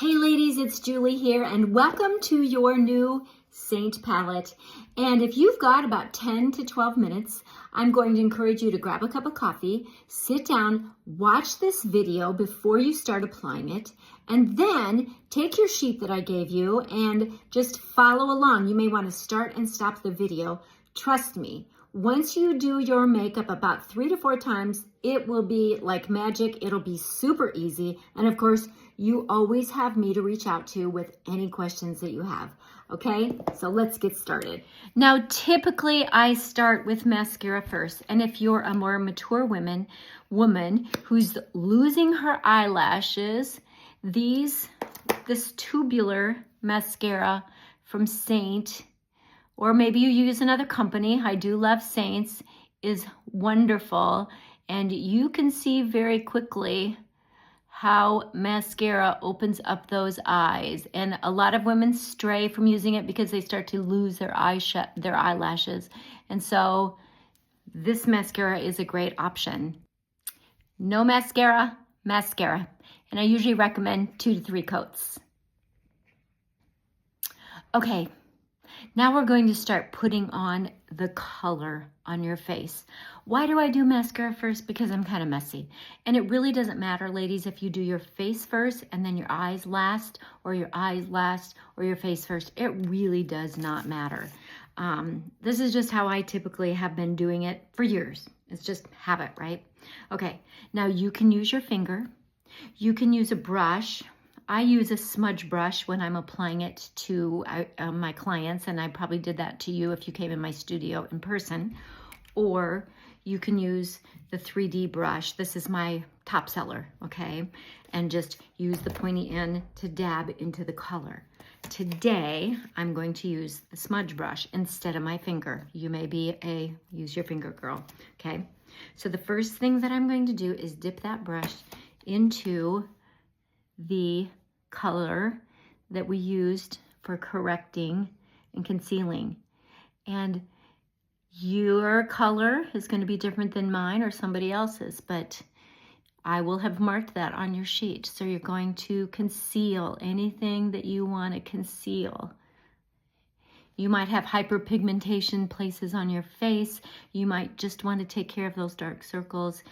Hey ladies, it's Julie here and welcome to your new Seint palette. And if you've got about 10 to 12 minutes, I'm going to encourage you to grab a cup of coffee, sit down, watch this video before you start applying it, and then take your sheet that I gave you and just follow along. You may want to start and stop the video. Trust me, once you do your makeup about 3 to 4 times, it will be like magic. It'll be super easy. And of course, you always have me to reach out to with any questions that you have. Okay, so let's get started. Now, typically I start with mascara first. And if you're a more mature woman who's losing her eyelashes, this tubular mascara from Seint, or maybe you use another company, I do love Seint's, is wonderful. And you can see very quickly how mascara opens up those eyes. And a lot of women stray from using it because they start to lose their eyelashes. And so this mascara is a great option. No mascara, mascara. And I usually recommend 2 to 3 coats. Okay. Now we're going to start putting on the color on your face. Why do I do mascara first? Because I'm kind of messy. And it really doesn't matter, ladies, if you do your face first and then your eyes last, or your eyes last, or your face first. It really does not matter. This is just how I typically have been doing it for years. It's just habit, right? Okay, now you can use your finger. You can use a brush. I use a smudge brush when I'm applying it to my clients, and I probably did that to you if you came in my studio in person. Or you can use the 3D brush. This is my top seller, okay? And just use the pointy end to dab into the color. Today, I'm going to use the smudge brush instead of my finger. You may be use your finger girl, okay? So the first thing that I'm going to do is dip that brush into the color that we used for correcting and concealing. And your color is going to be different than mine or somebody else's, but I will have marked that on your sheet. So you're going to conceal anything that you want to conceal. You might have hyperpigmentation places on your face. You might just want to take care of those dark circles.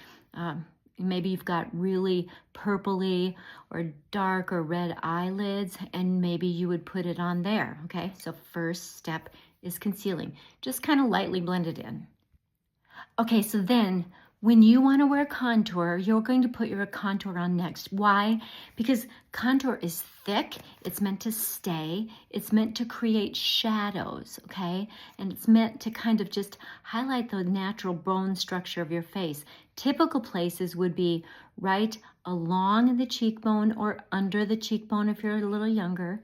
Maybe you've got really purpley or dark or red eyelids, and maybe you would put it on there, okay? So first step is concealing. Just kind of lightly blend it in. Okay, so then when you want to wear contour, you're going to put your contour on next. Why? Because contour is thick. It's meant to stay. It's meant to create shadows, okay? And it's meant to kind of just highlight the natural bone structure of your face. Typical places would be right along the cheekbone or under the cheekbone if you're a little younger.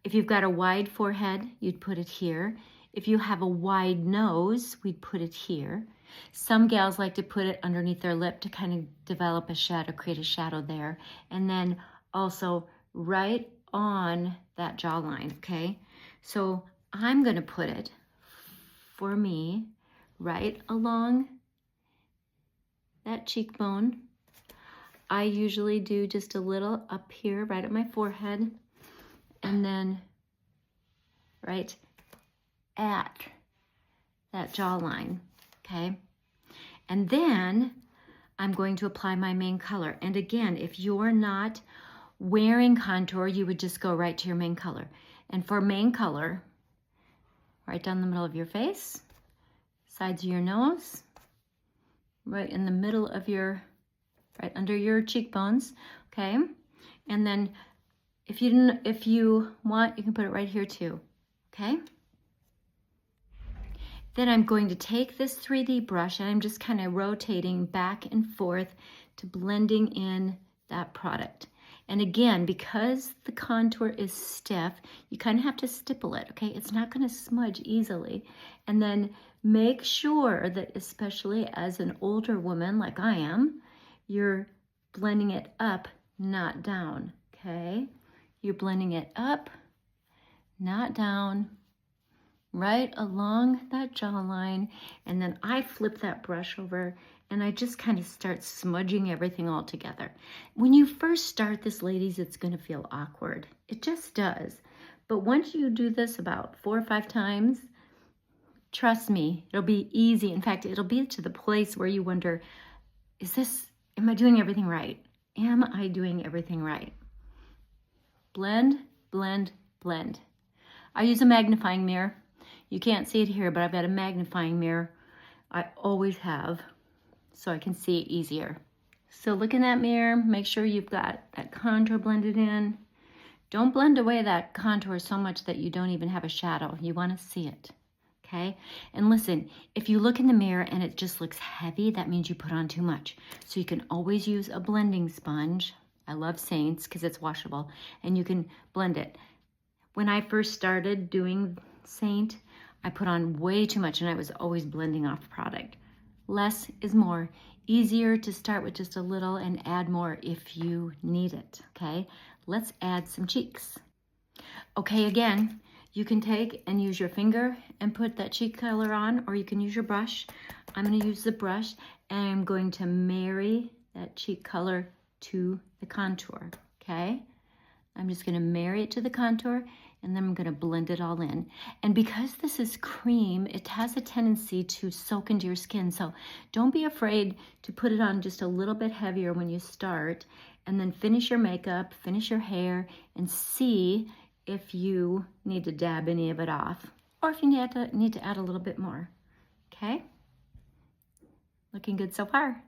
If you've got a wide forehead, you'd put it here. If you have a wide nose, we'd put it here. Some gals like to put it underneath their lip to kind of develop a shadow, create a shadow there. And then also right on that jawline, okay? So I'm gonna put it, for me, right along that cheekbone. I usually do just a little up here, right at my forehead, and then right at that jawline, okay? And then I'm going to apply my main color. And again, if you're not wearing contour, you would just go right to your main color. And for main color, right down the middle of your face, sides of your nose, right in the middle of right under your cheekbones, okay? And then if you want, you can put it right here too, okay? Then I'm going to take this 3D brush and I'm just kind of rotating back and forth to blending in that product. And again, because the contour is stiff, you kind of have to stipple it, okay? It's not going to smudge easily. And then make sure that, especially as an older woman like I am, you're blending it up, not down, okay? You're blending it up, not down, right along that jawline. And then I flip that brush over and I just kind of start smudging everything all together. When you first start this, ladies, it's going to feel awkward. It just does. But once you do this about 4 or 5 times, trust me, it'll be easy. In fact, it'll be to the place where you wonder, am I doing everything right? Am I doing everything right? Blend, blend, blend. I use a magnifying mirror. You can't see it here, but I've got a magnifying mirror. I always have, so I can see it easier. So look in that mirror, make sure you've got that contour blended in. Don't blend away that contour so much that you don't even have a shadow. You want to see it, okay? And listen, if you look in the mirror and it just looks heavy, that means you put on too much. So you can always use a blending sponge. I love Seint's because it's washable, and you can blend it. When I first started doing Seint, I put on way too much and I was always blending off product. Less is more. Easier to start with just a little and add more if you need it, okay? Let's add some cheeks. Okay, again, you can take and use your finger and put that cheek color on, or you can use your brush. I'm going to use the brush, and I'm going to marry that cheek color to the contour, okay? I'm just going to marry it to the contour, and then I'm going to blend it all in. And because this is cream, it has a tendency to soak into your skin. So don't be afraid to put it on just a little bit heavier when you start, and then finish your makeup, finish your hair, and see if you need to dab any of it off, or if you need to add a little bit more, okay? Looking good so far.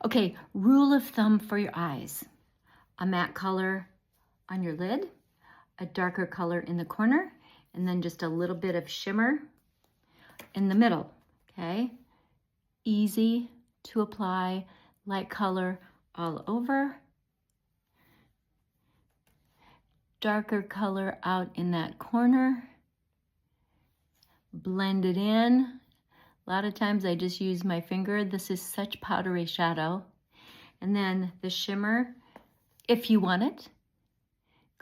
Okay, rule of thumb for your eyes. A matte color on your lid, a darker color in the corner, and then just a little bit of shimmer in the middle, okay? Easy to apply, light color all over. Darker color out in that corner. Blend it in. A lot of times I just use my finger. This is such powdery shadow. And then the shimmer, if you want it,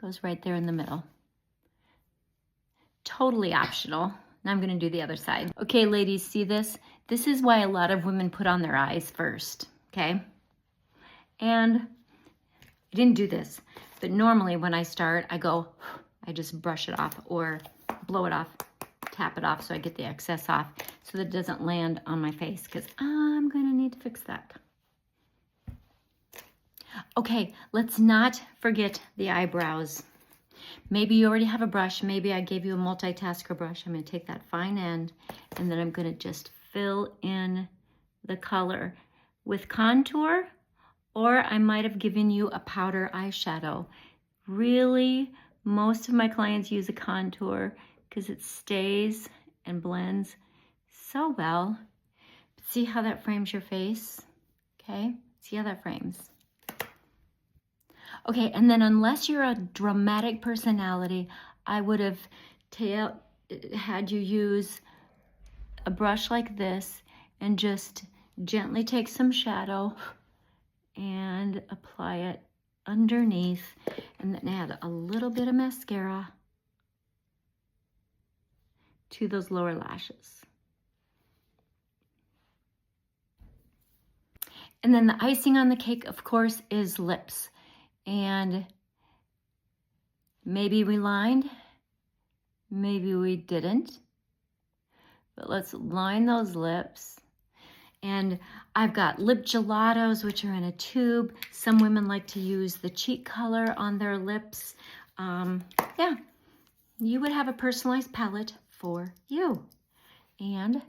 goes right there in the middle. Totally optional. Now I'm going to do the other side. Okay, ladies, see this? This is why a lot of women put on their eyes first, okay? And I didn't do this, but normally when I start, I just brush it off or blow it off, tap it off so I get the excess off so that it doesn't land on my face, because I'm going to need to fix that. Okay, let's not forget the eyebrows. Maybe you already have a brush. Maybe I gave you a multitasker brush. I'm going to take that fine end, and then I'm going to just fill in the color with contour, or I might have given you a powder eyeshadow. Really, most of my clients use a contour because it stays and blends so well. See how that frames your face? Okay, see how that frames. Okay, and then unless you're a dramatic personality, I would have had you use a brush like this and just gently take some shadow and apply it underneath, and then add a little bit of mascara to those lower lashes. And then the icing on the cake, of course, is lips. And maybe we lined, maybe we didn't, but let's line those lips. And I've got lip gelatos, which are in a tube. Some women like to use the cheek color on their lips. Yeah, you would have a personalized palette for you. And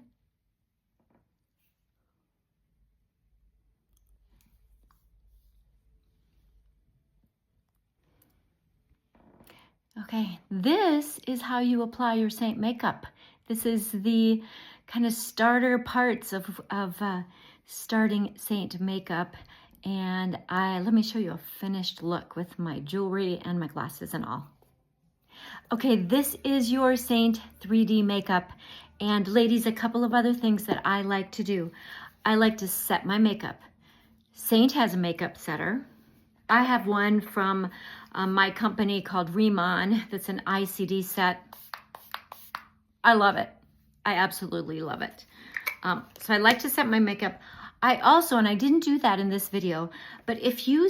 okay, this is how you apply your Seint makeup. This is the kind of starter parts of starting Seint makeup. And let me show you a finished look with my jewelry and my glasses and all. Okay, this is your Seint IIID makeup. And ladies, a couple of other things that I like to do. I like to set my makeup. Seint has a makeup setter. I have one from my company called Riemann that's an ICD set. I love it. I absolutely love it. So I like to set my makeup. I also, and I didn't do that in this video, but if you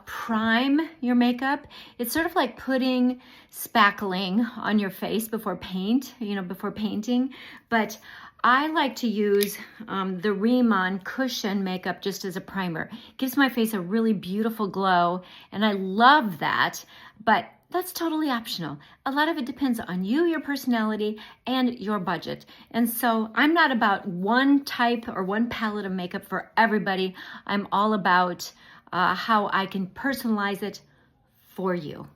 prime your makeup, it's sort of like putting spackling on your face before before painting. But I like to use the Rimmon Cushion makeup just as a primer. It gives my face a really beautiful glow, and I love that, but that's totally optional. A lot of it depends on you, your personality, and your budget. And so I'm not about one type or one palette of makeup for everybody. I'm all about how I can personalize it for you.